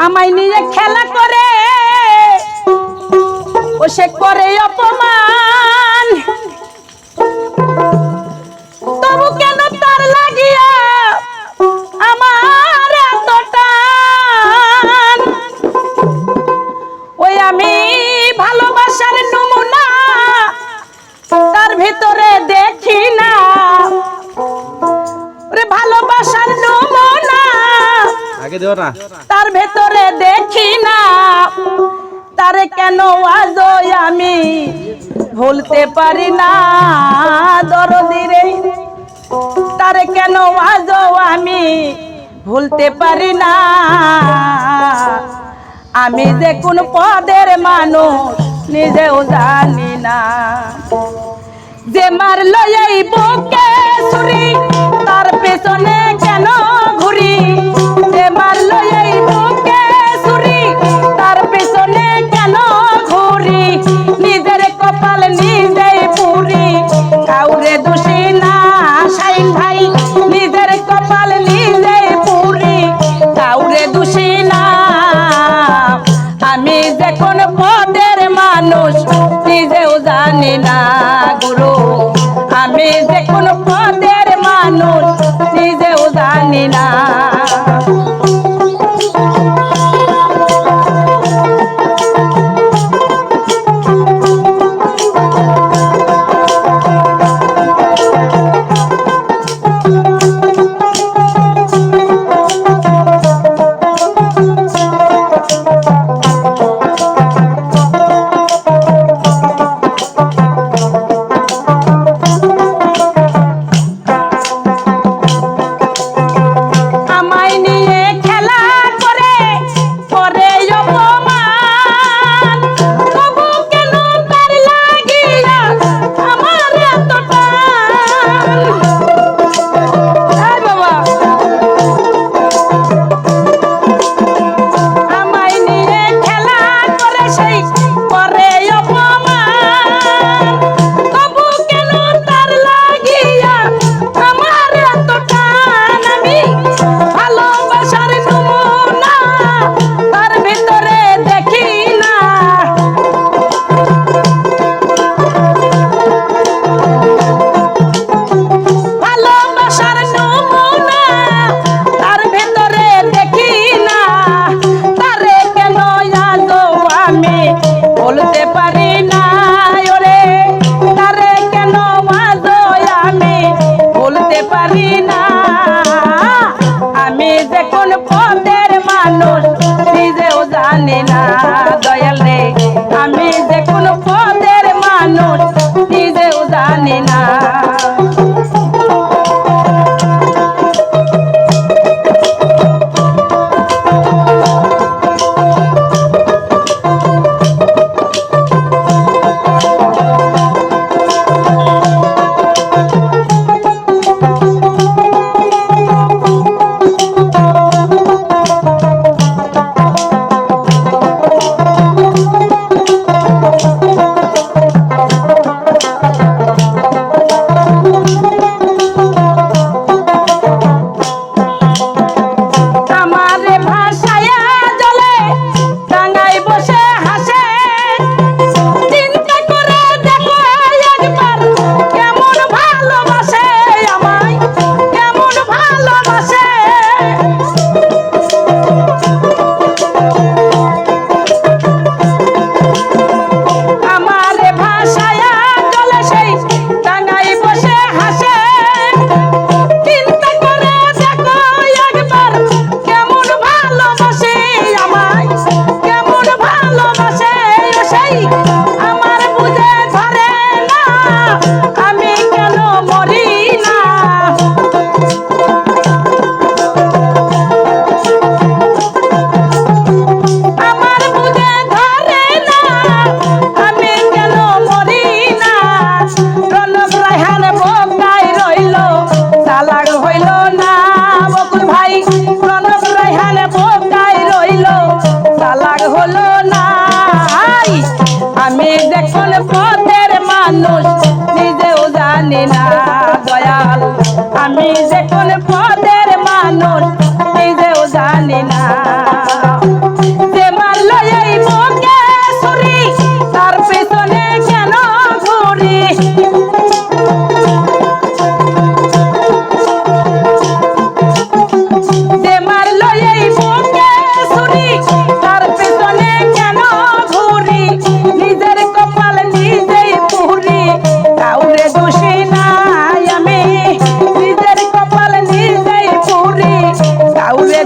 আমায় নিয়ে খেলা করে ও সে করে অপমান তবু কেন তার লাগিয়া আমার এত টান ওই আমি ভালোবাসার নমুনা তার ভিতরে দেখি না ওরে ভালোবাসার নমুনা আগে দেও না তার ভিতরে দেখি না তারে কেন আজও আমি ভুলতে পারি না দরদি রে তারে কেন আজও আমি ভুলতে পারি না আমি যে কোন পদের মানুষ নিজেও জানি না যে মারলো এই বুকে ছুরি তার পেছনে কেন ঘুরি যে মারলো এই বুকে ছুরি তার পেছনে কেন ঘুরি নিজের কপাল নিজেই পুরি কাউরে দোষী না শাইন ভাই নিজের কপাল নিজেই পুরি কাউরে দোষী না আমি যে কোন পদের মানুষ নিজেও জানি না গুরু আমি যে কোন পদের মানুষ নিজেও জানি না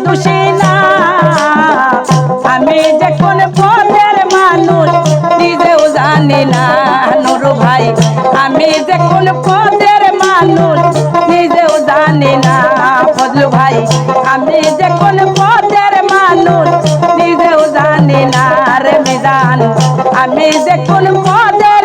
দোষী না, আমি যে কোন পদের মানুষ নিজেও জানি না। নুরু ভাই আমি যে কোন পদের মানুষ নিজেও জানি না। ফজলু ভাই আমি যে কোন পদের মানুষ নিজেও জানি না। রে মিজান আমি যে কোন পদের